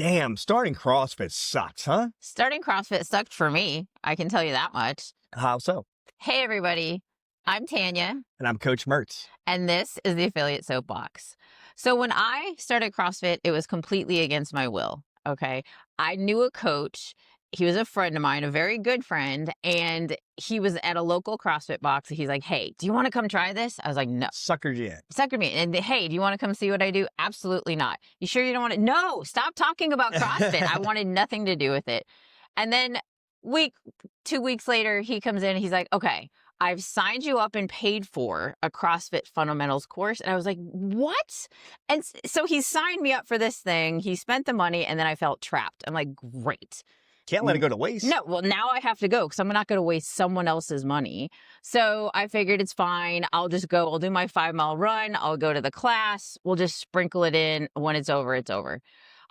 Damn, starting CrossFit sucks, huh? Starting CrossFit sucked for me. I can tell you that much. How so? Hey, everybody. I'm Tanya, And I'm Coach Mertz. and this is the Affiliate Soapbox. So when I started CrossFit, it was completely against my will. Okay. I knew a coach. He was a friend of mine, a very good friend, and he was at a local CrossFit box. He's like, hey, do you want to come try this? I was like, no. Suckered you in. Suckered me. And hey, do you want to come see what I do? Absolutely not. You sure you don't want to? No, stop talking about CrossFit. I wanted nothing to do with it. And then 2 weeks later, he comes in and he's like, okay, I've signed you up and paid for a CrossFit fundamentals course. And I was like, what? And so he signed me up for this thing. He spent the money and then I felt trapped. I'm like, great. Can't let it go to waste. No, well, now I have to go because I'm not going to waste someone else's money. So I figured it's fine. I'll just go. I'll do my 5-mile run. I'll go to the class. We'll just sprinkle it in. When it's over, it's over.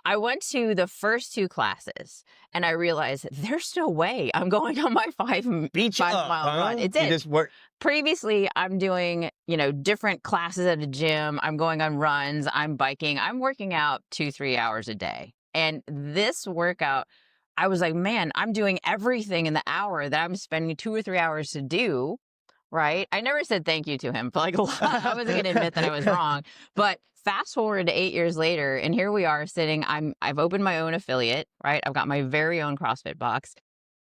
I went to the first 2 classes and I realized there's no way I'm going on my 5-mile run. It did. Just work. Previously, I'm doing, different classes at a gym. I'm going on runs. I'm biking. I'm working out 2-3 hours a day. And this workout, I was like, man, I'm doing everything in the hour that I'm spending 2 or 3 hours to do, right? I never said thank you to him, but I wasn't going to admit that I was wrong. But fast forward to 8 years later, and here we are sitting, I've opened my own affiliate, right? I've got my very own CrossFit box.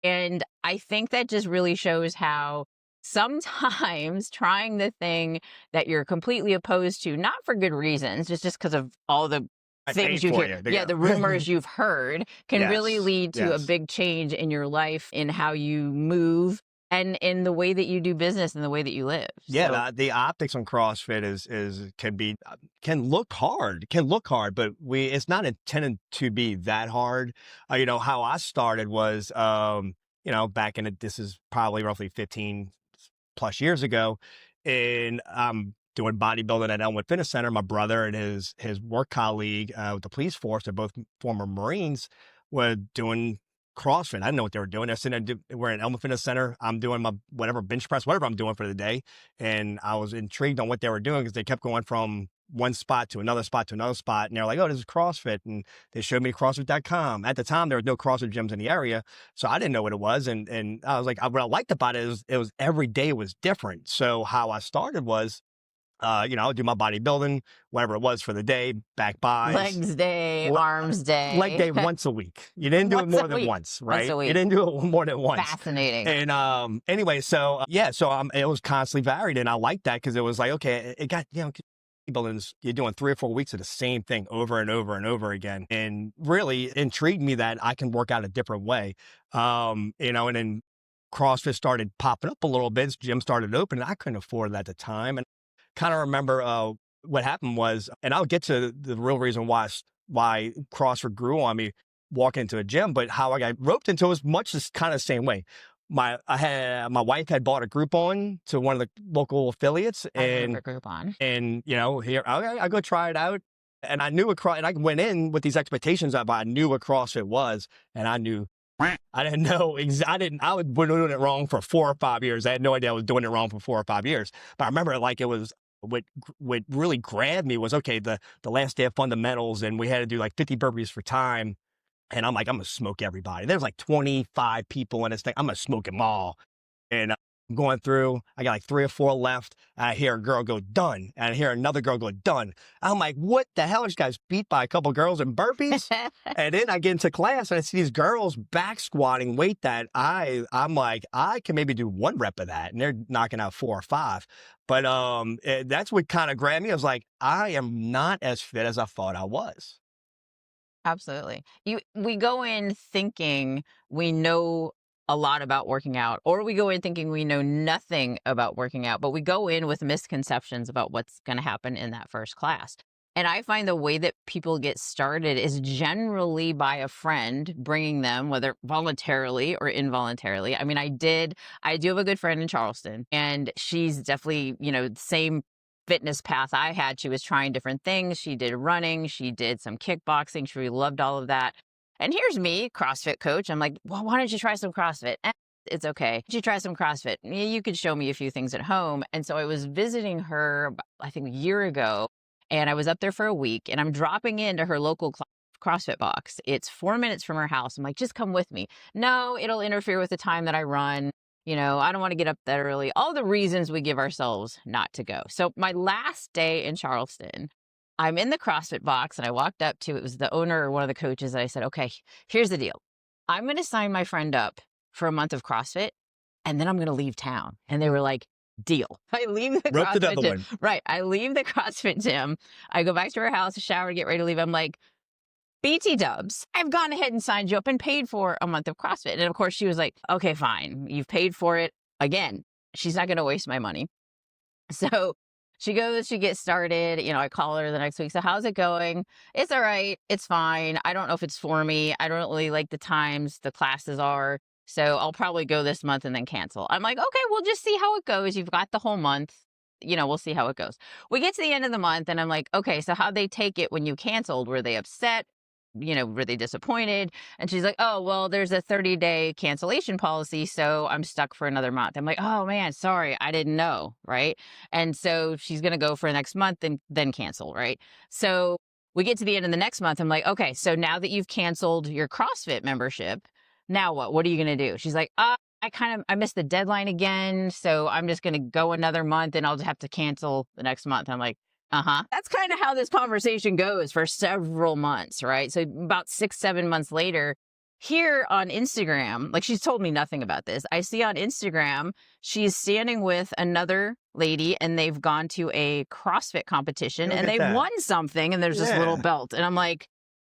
And I think that just really shows how sometimes trying the thing that you're completely opposed to, not for good reasons, just because of all the things you hear. The rumors you've heard can really lead to a big change in your life, in how you move, and in the way that you do business and the way that you live. Yeah, the optics on CrossFit can look hard, but it's not intended to be that hard. How I started was, back this is probably roughly 15 plus years ago, and doing bodybuilding at Elmwood Fitness Center. My brother and his work colleague with the police force, they're both former Marines, were doing CrossFit. I didn't know what they were doing. They're sitting there, we're at Elmwood Fitness Center. I'm doing my whatever bench press, whatever I'm doing for the day. And I was intrigued on what they were doing because they kept going from one spot to another spot to another spot. And they're like, oh, this is CrossFit. And they showed me CrossFit.com. At the time, there was no CrossFit gyms in the area. So I didn't know what it was. And I was like, what I liked about it was every day was different. So how I started was, I would do my bodybuilding, whatever it was for the day, back buys. Legs day, arms day. Leg day once a week. You didn't do it more than once, right? Once a week. You didn't do it more than once. Fascinating. And anyway, so it was constantly varied. And I liked that because it was like, okay, it got, bodybuilding, you're doing 3 or 4 weeks of the same thing over and over and over again. And really intrigued me that I can work out a different way. And then CrossFit started popping up a little bit. Gym started opening. I couldn't afford it at the time. And kind of remember what happened was, and I'll get to the real reason why CrossFit grew on me walking into a gym, but how I got roped into it was much the kind of the same way. My wife had bought a Groupon to one of the local affiliates, and here I go try it out, and I knew and I went in with these expectations of I knew what CrossFit was, and I knew. I didn't know. I was doing it wrong for 4 or 5 years. I had no idea I was doing it wrong for 4 or 5 years. But I remember it was what really grabbed me was, okay, the last day of fundamentals, and we had to do like 50 burpees for time. And I'm like, I'm going to smoke everybody. There's like 25 people in this thing. I'm going to smoke them all. And I'm going through, I got like 3 or 4 left. And I hear a girl go, done. And I hear another girl go, done. I'm like, what the hell? This guy's beat by a couple girls in burpees. And then I get into class and I see these girls back squatting weight that I'm like, I can maybe do 1 rep of that. And they're knocking out 4 or 5. But that's what kind of grabbed me. I was like, I am not as fit as I thought I was. Absolutely. We go in thinking we know a lot about working out, or we go in thinking we know nothing about working out, but we go in with misconceptions about what's going to happen in that first class. And I find the way that people get started is generally by a friend bringing them, whether voluntarily or involuntarily. I mean, I do have a good friend in Charleston, and she's definitely, the same fitness path I had. She was trying different things. She did running. She did some kickboxing. She really loved all of that. And here's me, CrossFit coach. I'm like, well, why don't you try some CrossFit? It's okay. You try some CrossFit. You could show me a few things at home. And so I was visiting her, I think a year ago, and I was up there for a week, and I'm dropping into her local CrossFit box. It's 4 minutes from her house. I'm like, just come with me. No, it'll interfere with the time that I run. I don't want to get up that early. All the reasons we give ourselves not to go. So my last day in Charleston, I'm in the CrossFit box and I walked up to, it was the owner or one of the coaches. And I said, okay, here's the deal. I'm going to sign my friend up for a month of CrossFit and then I'm going to leave town. And they were like, deal. I leave the Roped CrossFit another gym. one. Right. I leave the CrossFit gym. I go back to her house, shower, get ready to leave. I'm like, BT dubs, I've gone ahead and signed you up and paid for a month of CrossFit. And of course she was like, okay, fine. You've paid for it. Again, she's not going to waste my money. So she goes, she gets started. I call her the next week. So how's it going? It's all right. It's fine. I don't know if it's for me. I don't really like the times the classes are. So I'll probably go this month and then cancel. I'm like, okay, we'll just see how it goes. You've got the whole month. We'll see how it goes. We get to the end of the month and I'm like, okay, so how'd they take it when you canceled? Were they upset? Were they disappointed? And she's like, oh, well, there's a 30-day cancellation policy, so I'm stuck for another month. I'm like, oh man, sorry, I didn't know, right? And so she's going to go for the next month and then cancel, right? So we get to the end of the next month. I'm like, okay, so now that you've canceled your CrossFit membership, now what? What are you going to do? She's like, I missed the deadline again, so I'm just going to go another month and I'll just have to cancel the next month. I'm like, that's kind of how this conversation goes for several months, right? So about 6, 7 months later, here on Instagram, like she's told me nothing about this. I see on Instagram, she's standing with another lady and they've gone to a CrossFit competition Look and at they that. won something and there's this little Yeah. belt. And I'm like,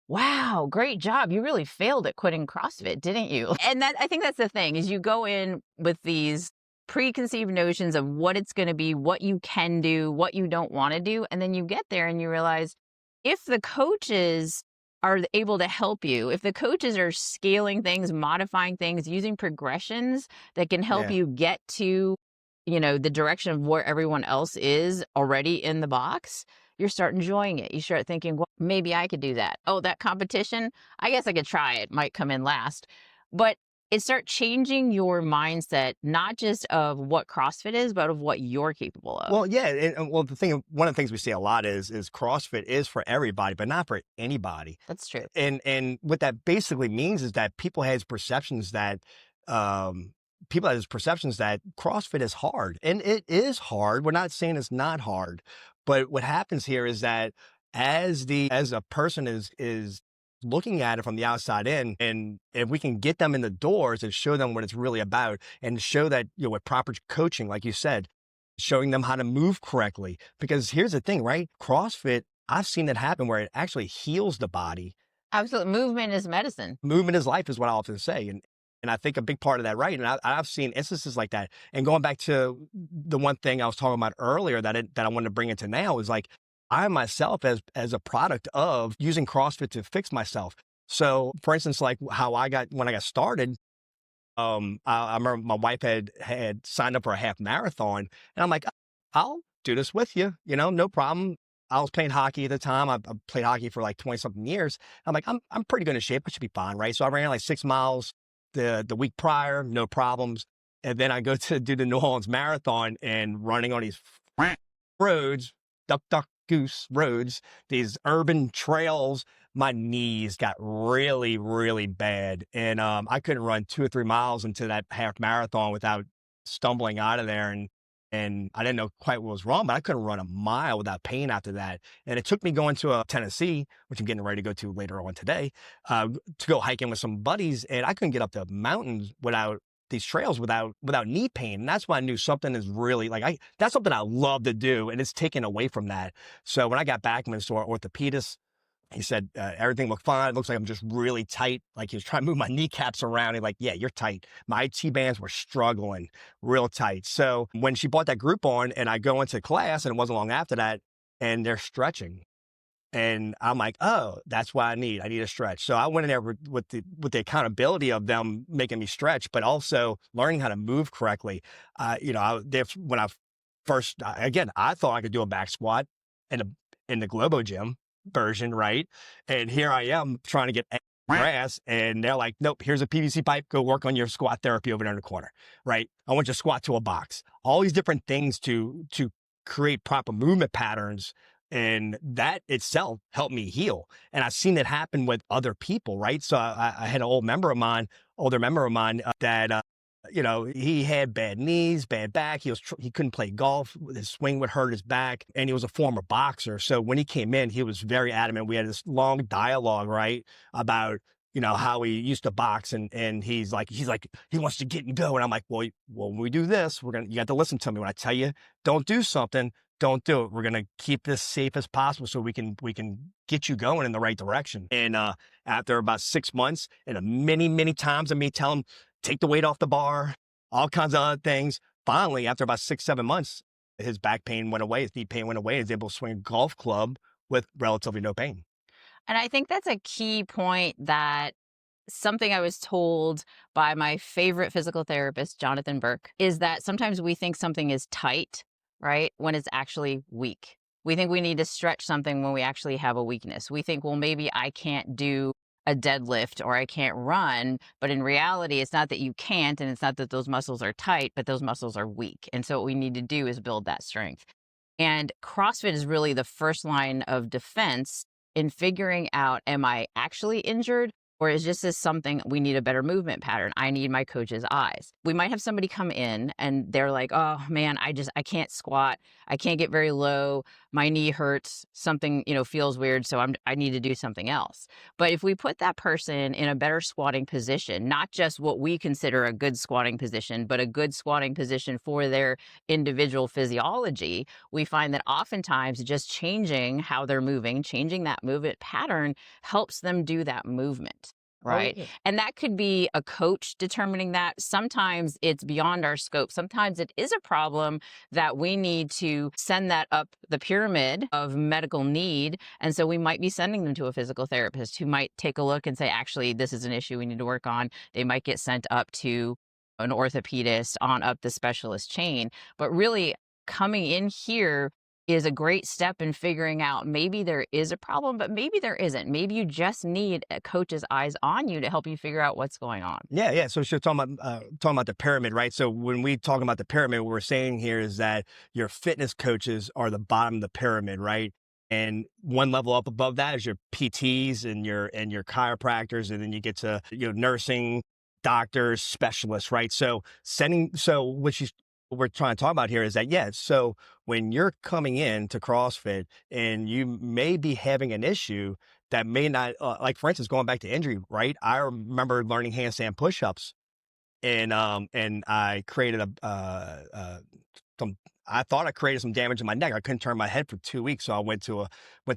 wow, great job. You really failed at quitting CrossFit, didn't you? And I think that's the thing is you go in with these preconceived notions of what it's going to be, what you can do, what you don't want to do. And then you get there and you realize if the coaches are able to help you, if the coaches are scaling things, modifying things, using progressions that can help Yeah. you get to, the direction of where everyone else is already in the box, you start enjoying it. You start thinking, well, maybe I could do that. Oh, that competition, I guess I could try it, might come in last. But it starts changing your mindset, not just of what CrossFit is, but of what you're capable of. Well, yeah. Well, one of the things we see a lot is CrossFit is for everybody, but not for anybody. That's true. And what that basically means is that um, people has perceptions that CrossFit is hard, and it is hard. We're not saying it's not hard, but what happens here is that as a person is looking at it from the outside in, and if we can get them in the doors and show them what it's really about, and show that with proper coaching, like you said, showing them how to move correctly. Because here's the thing, right? CrossFit, I've seen it happen where it actually heals the body. Absolutely. Movement is medicine. Movement is life is what I often say. And I think a big part of that, right? And I've seen instances like that. And going back to the one thing I was talking about earlier that I wanted to bring into now is like, I myself as a product of using CrossFit to fix myself. So for instance, like when I got started, I remember my wife had signed up for a half marathon, and I'm like, I'll do this with you, no problem. I was playing hockey at the time. I played hockey for like 20 something years. I'm like, I'm pretty good in shape. I should be fine, right? So I ran like 6 miles the week prior, no problems. And then I go to do the New Orleans Marathon and running on these roads, duck, goose roads, these urban trails. My knees got really, really bad. And I couldn't run 2 or 3 miles into that half marathon without stumbling out of there. And I didn't know quite what was wrong, but I couldn't run a mile without pain after that. And it took me going to Tennessee, which I'm getting ready to go to later on today, to go hiking with some buddies. And I couldn't get up the mountains without these trails without knee pain. And that's why I knew something is really that's something I love to do. And it's taken away from that. So when I got back, I saw an orthopedist. He said, everything looked fine. It looks like I'm just really tight. Like he was trying to move my kneecaps around. He's like, yeah, you're tight. My T-bands were struggling real tight. So when she brought that group on and I go into class, and it wasn't long after that, and they're stretching. And I'm like, oh, that's what I need. I need a stretch. So I went in there with the accountability of them making me stretch, but also learning how to move correctly. When I first, again, I thought I could do a back squat in the Globo gym version, right? And here I am trying to get grass, and they're like, nope, here's a PVC pipe. Go work on your squat therapy over there in the corner, right? I want you to squat to a box. All these different things to create proper movement patterns And that itself helped me heal. And I've seen it happen with other people, right? So I had an older member of mine that, he had bad knees, bad back. He couldn't play golf. His swing would hurt his back, and he was a former boxer. So when he came in, he was very adamant. We had this long dialogue, right, about how he used to box, and he's like he wants to get and go, and I'm like, well, when we do this, you got to listen to me. When I tell you don't do something, don't do it. We're gonna keep this safe as possible so we can get you going in the right direction. And after about 6 months, and many times of me telling him take the weight off the bar, all kinds of other things. Finally, after about 6, 7 months, his back pain went away, his knee pain went away. He was able to swing a golf club with relatively no pain. And I think that's a key point, that something I was told by my favorite physical therapist, Jonathan Burke, is that sometimes we think something is tight, right, when it's actually weak. We think we need to stretch something when we actually have a weakness. We think, well, maybe I can't do a deadlift or I can't run. But in reality, it's not that you can't, and it's not that those muscles are tight, but those muscles are weak. And so what we need to do is build that strength. And CrossFit is really the first line of defense in figuring out, am I actually injured? Or is just this something we need a better movement pattern? I need my coach's eyes. We might have somebody come in and they're like, oh man, I can't squat. I can't get very low. My knee hurts. Something, feels weird. So I need to do something else. But if we put that person in a better squatting position, not just what we consider a good squatting position, but a good squatting position for their individual physiology, we find that oftentimes just changing how they're moving, changing that movement pattern helps them do that movement. Oh Right. yeah. And that could be a coach determining that. Sometimes it's beyond our scope. Sometimes it is a problem that we need to send that up the pyramid of medical need. And so we might be sending them to a physical therapist who might take a look and say, actually, this is an issue we need to work on. They might get sent up to an orthopedist on up the specialist chain. But really, coming in here is a great step in figuring out, maybe there is a problem, but maybe there isn't. Maybe you just need a coach's eyes on you to help you figure out what's going on. Yeah, yeah. So she's talking about the pyramid, right? So when we talk about the pyramid, what we're saying here is that your fitness coaches are the bottom of the pyramid, right? And one level up above that is your PTs and your chiropractors, and then you get to nursing, doctors, specialists, right? So what we're trying to talk about here is that, yeah, so when you're coming in to CrossFit and you may be having an issue that may not, like for instance, going back to injury, right? I remember learning handstand push-ups, and I created some. I thought I created some damage in my neck. I couldn't turn my head for 2 weeks, so I went to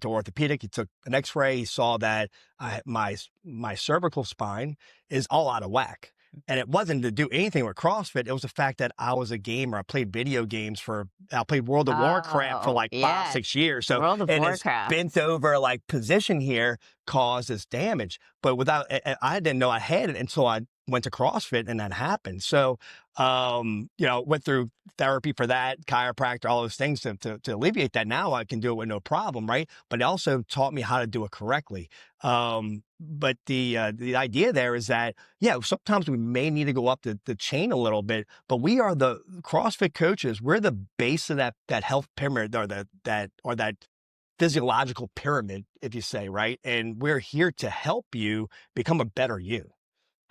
orthopedic. He took an X-ray. He saw that my cervical spine is all out of whack. And it wasn't to do anything with CrossFit. It was the fact that I was a gamer. I played World of Warcraft for Oh, like five, yes. 6 years. So, World of and this Warcraft. bent over like position here caused this damage. But I didn't know I had it until I went to CrossFit and that happened. So, went through therapy for that, chiropractor, all those things to alleviate that. Now I can do it with no problem, right? But it also taught me how to do it correctly. But the idea there is that, yeah, sometimes we may need to go up the chain a little bit, but we are the CrossFit coaches. We're the base of that health pyramid, or that physiological pyramid, if you say, right? And we're here to help you become a better you.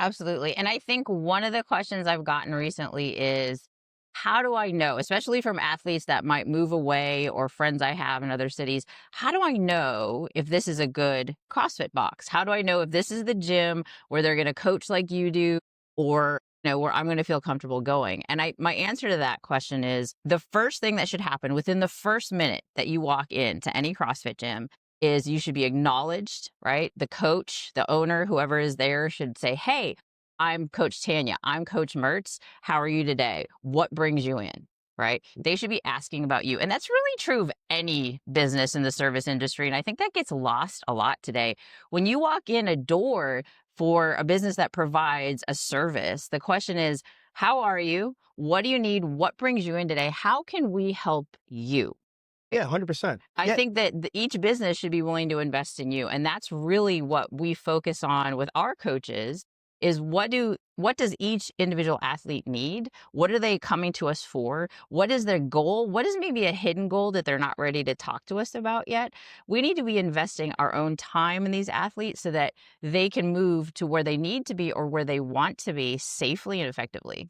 Absolutely. And I think one of the questions I've gotten recently is, how do I know, especially from athletes that might move away or friends I have in other cities, how do I know if this is a good CrossFit box? How do I know if this is the gym where they're going to coach like you do, or where I'm going to feel comfortable going? And my answer to that question is, the first thing that should happen within the first minute that you walk into any CrossFit gym is you should be acknowledged, right? The coach, the owner, whoever is there should say, hey, I'm Coach Tanya. I'm Coach Mertz. How are you today? What brings you in? Right? They should be asking about you. And that's really true of any business in the service industry. And I think that gets lost a lot today. When you walk in a door for a business that provides a service, the question is, how are you? What do you need? What brings you in today? How can we help you? Yeah, 100%. I Yeah, think that each business should be willing to invest in you. And that's really what we focus on with our coaches, is what do what does each individual athlete need? What are they coming to us for? What is their goal? What is maybe a hidden goal that they're not ready to talk to us about yet? We need to be investing our own time in these athletes so that they can move to where they need to be or where they want to be safely and effectively.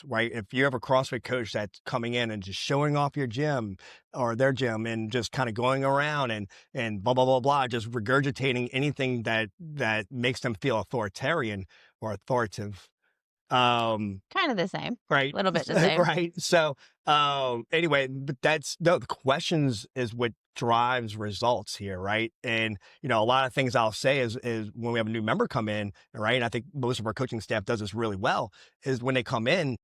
Right? If you have a CrossFit coach that's coming in and just showing off your gym or their gym and just kind of going around and blah blah blah blah, just regurgitating anything that makes them feel authoritarian or authoritative. Kind of the same, Right. a little bit the same. Right. So, anyway, but that's no, the questions is what drives results here. Right. And, a lot of things I'll say is when we have a new member come in, right. And I think most of our coaching staff does this really well is when they come in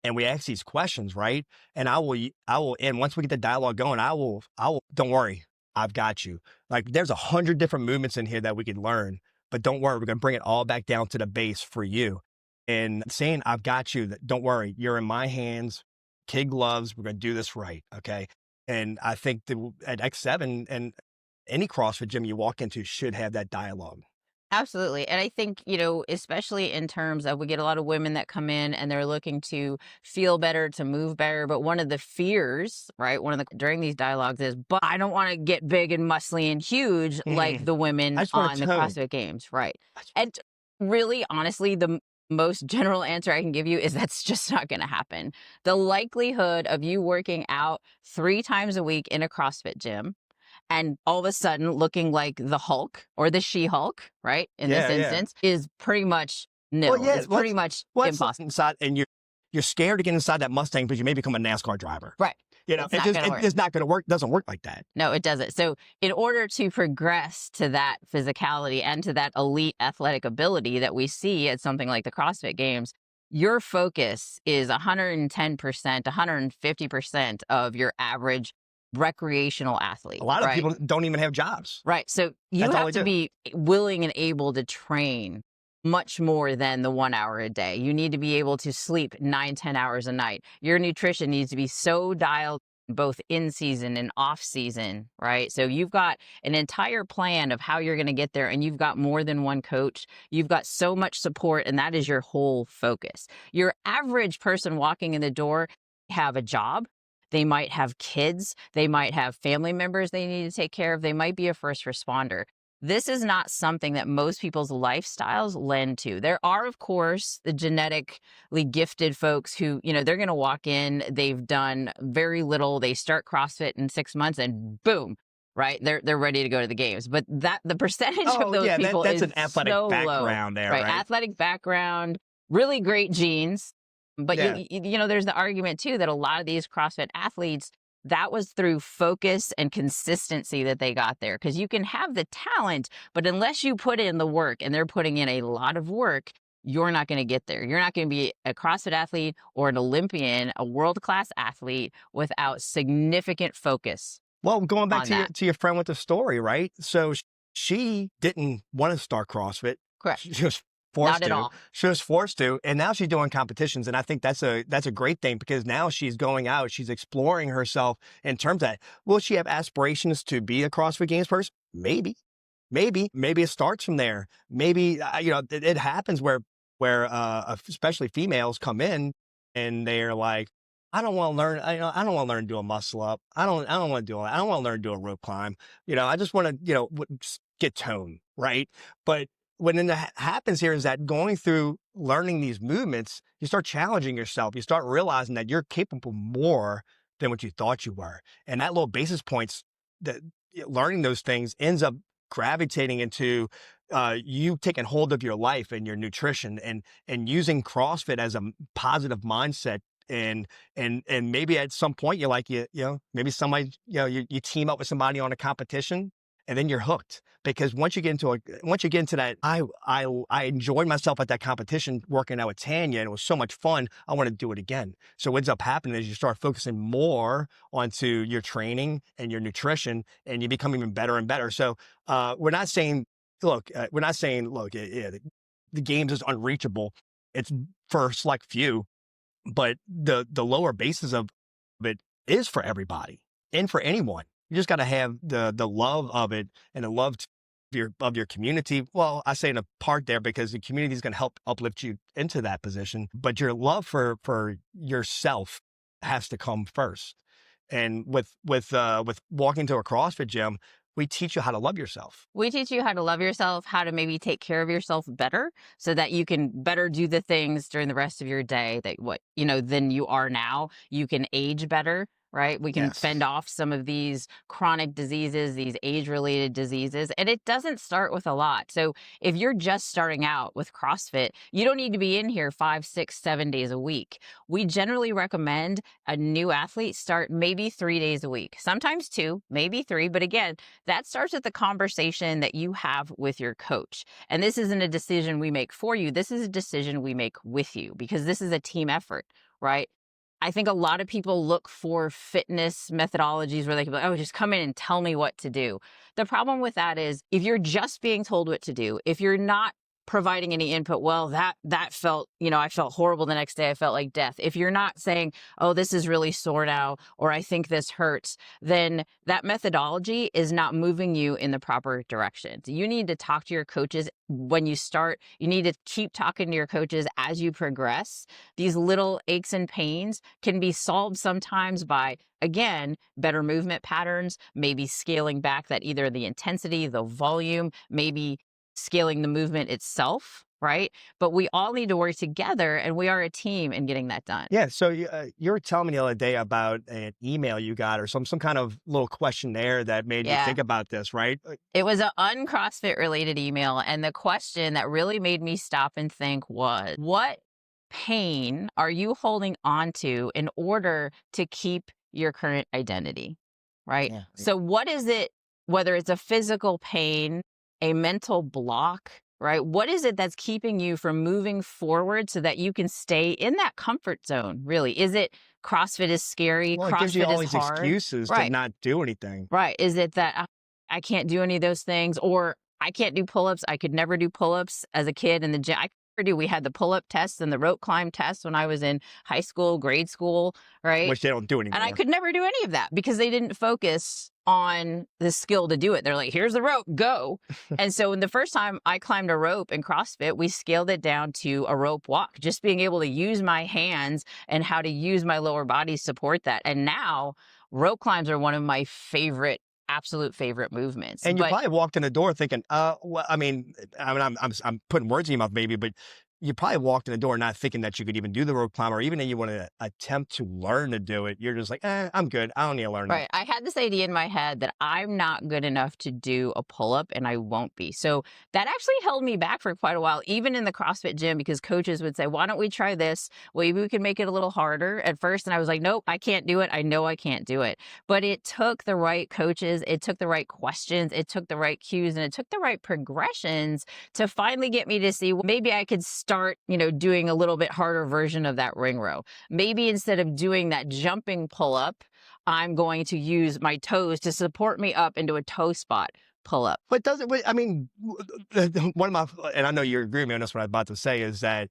and we ask these questions, right. And and once we get the dialogue going, don't worry. I've got you. Like there's 100 different movements in here that we could learn, but don't worry. We're going to bring it all back down to the base for you and saying, I've got you, that don't worry, you're in my hands, kid gloves, we're going to do this right. Okay. And I think that at X7 and any CrossFit gym you walk into should have that dialogue. Absolutely. And I think, especially in terms of we get a lot of women that come in and they're looking to feel better, to move better. But one of the fears, right, during these dialogues is, but I don't want to get big and muscly and huge like the I women just want on to the tone. CrossFit Games. Right. And really, honestly, the most general answer I can give you is that's just not going to happen. The likelihood of you working out 3 times a week in a CrossFit gym and all of a sudden looking like the Hulk or the She-Hulk, right? In this Yeah, yeah. instance, is pretty much Well, nil. yeah. It's pretty much Let's look impossible. inside, and you're scared to get inside that Mustang because you may become a NASCAR driver. Right. It's not going to work. It's not going to work. Doesn't work like that. No, it doesn't. So, in order to progress to that physicality and to that elite athletic ability that we see at something like the CrossFit Games, your focus is 110%, 150% of your average recreational athlete, A lot of right? people don't even have jobs. Right. So you That's all have they to do. be willing and able to train much more than the 1 hour a day. You need to be able to sleep 9, 10 hours a night. Your nutrition needs to be so dialed both in season and off season, right? So you've got an entire plan of how you're going to get there, and you've got more than one coach. You've got so much support, and that is your whole focus. Your average person walking in the door have a job. They might have kids. They might have family members they need to take care of. They might be a first responder. This is not something that most people's lifestyles lend to. There are, of course, the genetically gifted folks who, they're going to walk in, they've done very little, they start CrossFit in 6 months and boom, right? They're ready to go to the games. But the percentage of Oh, those yeah, people that's is an athletic so low, background there, right? right? Athletic background, really great genes. But Yeah. there's the argument too that a lot of these CrossFit athletes, that was through focus and consistency that they got there. Because you can have the talent, but unless you put in the work, and they're putting in a lot of work, you're not going to get there. You're not going to be a CrossFit athlete or an Olympian, a world-class athlete without significant focus Well, going back on that. to your friend with the story, right? So she didn't want to start CrossFit. Correct. She was Not forced at to. all. She was forced to, and now she's doing competitions, and I think that's a great thing because now she's going out, she's exploring herself in terms of that. Will she have aspirations to be a CrossFit Games person? Maybe it starts from there. Maybe it happens where especially females come in and they're like, I don't want to learn. I don't want to learn to do a muscle up. I don't want to do it. I don't want to learn to do a rope climb. I just want to just get tone, right? But when it happens here is that going through learning these movements, you start challenging yourself. You start realizing that you're capable more than what you thought you were, and that little basis points that learning those things ends up gravitating into you taking hold of your life and your nutrition and using CrossFit as a positive mindset and maybe at some point you're like maybe somebody you team up with somebody on a competition and then you're hooked because once you get into that I enjoyed myself at that competition working out with Tanya and it was so much fun. I want to do it again. So what ends up happening is you start focusing more onto your training and your nutrition and you become even better and better. So we're not saying look the games is unreachable. It's for a select few, but the lower basis of it is for everybody and for anyone. You just got to have the love of it and the love to of your community. Well, I say in a part there because the community is going to help uplift you into that position, but your love for yourself has to come first. And with walking to a CrossFit gym, we teach you how to love yourself. We teach you how to love yourself, how to maybe take care of yourself better so that you can better do the things during the rest of your day that than you are now. You can age better, right? We can fend Yes. off some of these chronic diseases, these age-related diseases, and it doesn't start with a lot. So if you're just starting out with CrossFit, you don't need to be in here 5, 6, 7 days a week. We generally recommend a new athlete start maybe 3 days a week, sometimes 2, maybe 3, but again, that starts with the conversation that you have with your coach. And this isn't a decision we make for you. This is a decision we make with you because this is a team effort, right? I think a lot of people look for fitness methodologies where they can be like, oh, just come in and tell me what to do. The problem with that is if you're just being told what to do, if you're not providing any input, well, that felt, I felt horrible the next day. I felt like death. If you're not saying, oh, this is really sore now, or I think this hurts, then that methodology is not moving you in the proper direction. So you need to talk to your coaches when you start. You need to keep talking to your coaches as you progress. These little aches and pains can be solved sometimes by, again, better movement patterns, maybe scaling back that either the intensity, the volume, maybe scaling the movement itself, right? But we all need to work together and we are a team in getting that done. Yeah. So you were telling me the other day about an email you got or some kind of little questionnaire that made you Yeah. think about this, right? It was an un-CrossFit related email. And the question that really made me stop and think was, what pain are you holding on to in order to keep your current identity? Right? Yeah. So what is it, whether it's a physical pain, a mental block, right? What is it that's keeping you from moving forward so that you can stay in that comfort zone? Really? Is it CrossFit is scary? Well, it gives you CrossFit all is these hard? excuses to Right. not do anything. Right. Is it that I can't do any of those things, or I can't do pull-ups? I could never do pull-ups as a kid in the gym. I could never do. We had the pull-up test and the rope climb test when I was in high school, grade school, right? Which they don't do And I anymore. could never do any of that because they didn't focus on the skill to do it. They're like, here's the rope, go. And so when the first time I climbed a rope in CrossFit, we scaled it down to a rope walk, just being able to use my hands and how to use my lower body support that. And now rope climbs are one of my absolute favorite movements. And you But probably walked in the door thinking, well, I'm putting words in your mouth, maybe, but you probably walked in the door not thinking that you could even do the rope climb, or even if you want to attempt to learn to do it. You're just like, I'm good. I don't need to learn that. right. I had this idea in my head that I'm not good enough to do a pull-up and I won't be. So that actually held me back for quite a while, even in the CrossFit gym, because coaches would say, why don't we try this? Maybe we can make it a little harder at first. And I was like, nope, I can't do it. I know I can't do it. But it took the right coaches. It took the right questions. It took the right cues, and it took the right progressions to finally get me to see, well, maybe I could start, doing a little bit harder version of that ring row. Maybe instead of doing that jumping pull-up, I'm going to use my toes to support me up into a toe spot pull up. But I mean, one of my, and I know you agree with me on this, what I'm about to say is that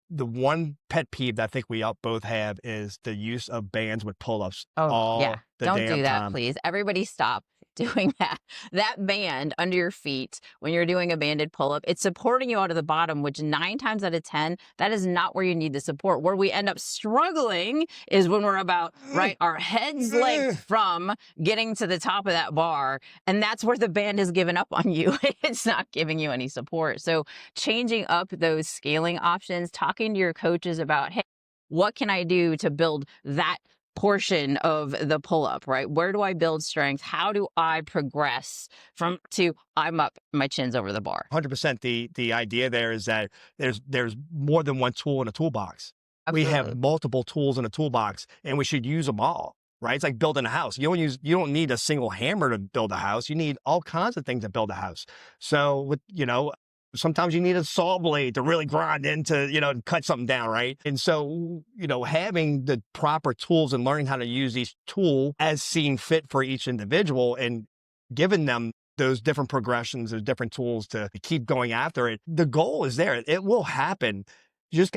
the one pet peeve that I think we all both have is the use of bands with pull-ups Oh, all yeah. the Don't damn do that, time. please. Everybody stop doing that. That band under your feet when you're doing a banded pull-up, it's supporting you out of the bottom, which 9 times out of 10, that is not where you need the support. Where we end up struggling is when we're about, right, our head's length from getting to the top of that bar. And that's where the band has given up on you. It's not giving you any support. So changing up those scaling options, talking to your coaches about, hey, what can I do to build that portion of the pull-up, right? Where do I build strength? How do I progress from to I'm up, my chin's over the bar? 100%. The idea there is that there's more than one tool in a toolbox. We have Absolutely. multiple tools in a toolbox, and we should use them all. Right? It's like building a house. You don't need a single hammer to build a house. You need all kinds of things to build a house. So sometimes you need a saw blade to really grind into, cut something down, right? And so, having the proper tools and learning how to use each tool as seen fit for each individual and giving them those different progressions, those different tools to keep going after it. The goal is there. It will happen.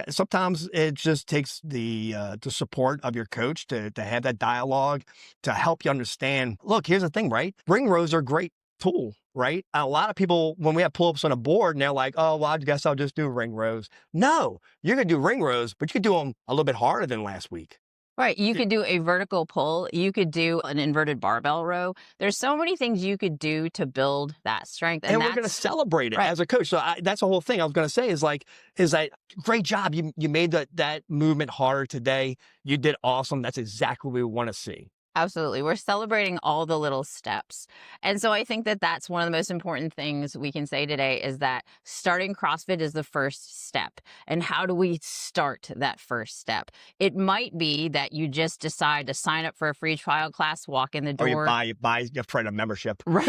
Sometimes it just takes the support of your coach to have that dialogue to help you understand, look, here's the thing, right? Ring rows are great tool, right? A lot of people, when we have pull-ups on a board, and they're like, oh, well, I guess I'll just do ring rows. No, you're going to do ring rows, but you could do them a little bit harder than last week. Right. You Yeah. could do a vertical pull. You could do an inverted barbell row. There's so many things you could do to build that strength. And And we're going to that's celebrate it right. as a coach. So that's the whole thing I was going to say is that great job. You made that movement harder today. You did awesome. That's exactly what we want to see. Absolutely. We're celebrating all the little steps. And so I think that that's one of the most important things we can say today is that starting CrossFit is the first step. And how do we start that first step? It might be that you just decide to sign up for a free trial class, walk in the Or you door. buy your friend a membership. Right.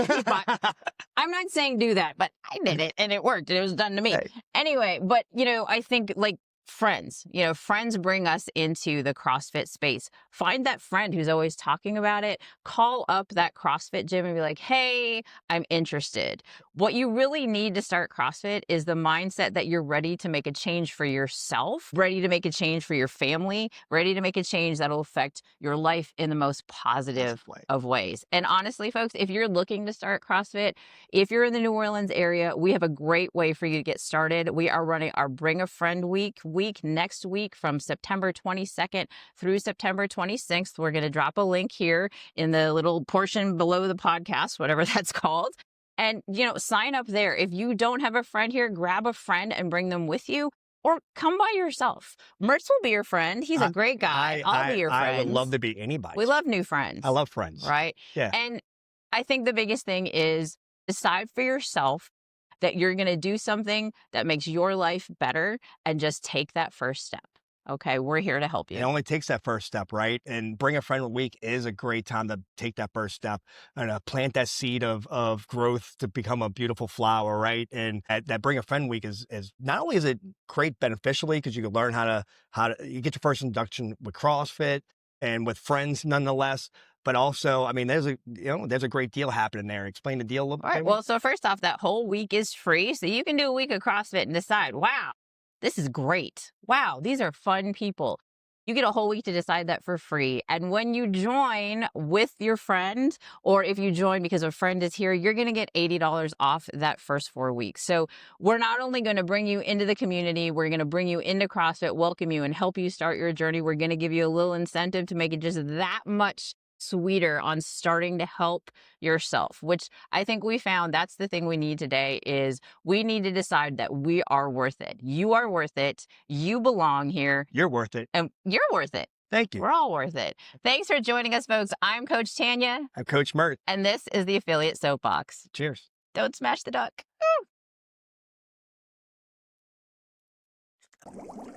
I'm not saying do that, but I did it and it worked and it was done to me. Hey. Anyway, but I think like friends, friends bring us into the CrossFit space. Find that friend who's always talking about it. Call up that CrossFit gym and be like, hey, I'm interested. What you really need to start CrossFit is the mindset that you're ready to make a change for yourself, ready to make a change for your family, ready to make a change that'll affect your life in the most positive of ways. And honestly, folks, if you're looking to start CrossFit, if you're in the New Orleans area, we have a great way for you to get started. We are running our Bring a Friend week next week from September 22nd through September 26th. We're going to drop a link here in the little portion below the podcast, whatever that's called. And, sign up there. If you don't have a friend here, grab a friend and bring them with you. Or come by yourself. Mertz will be your friend. He's a great guy. I'll be your friend. I would love to be anybody. We love new friends. I love friends. Right? Yeah. And I think the biggest thing is decide for yourself that you're going to do something that makes your life better and just take that first step. Okay, we're here to help you. It only takes that first step, right? And Bring a Friend week is a great time to take that first step and plant that seed of growth to become a beautiful flower, right? And that Bring a Friend week is not only is it great beneficially because you can learn how to you get your first induction with CrossFit and with friends nonetheless. But also, I mean, there's a great deal happening there. Explain the deal a little bit. All right. Well, so first off, that whole week is free. So you can do a week of CrossFit and decide, wow, this is great. Wow, these are fun people. You get a whole week to decide that for free. And when you join with your friend, or if you join because a friend is here, you're going to get $80 off that first 4 weeks. So we're not only going to bring you into the community, we're going to bring you into CrossFit, welcome you, and help you start your journey. We're going to give you a little incentive to make it just that much sweeter on starting to help yourself, which I think we found that's the thing we need today is we need to decide that we are worth it. You are worth it. You belong here. You're worth it. And you're worth it. Thank you. We're all worth it. Thanks for joining us, folks. I'm Coach Tanya. I'm Coach Mert. And this is the Affiliate Soapbox. Cheers. Don't smash the duck. Woo!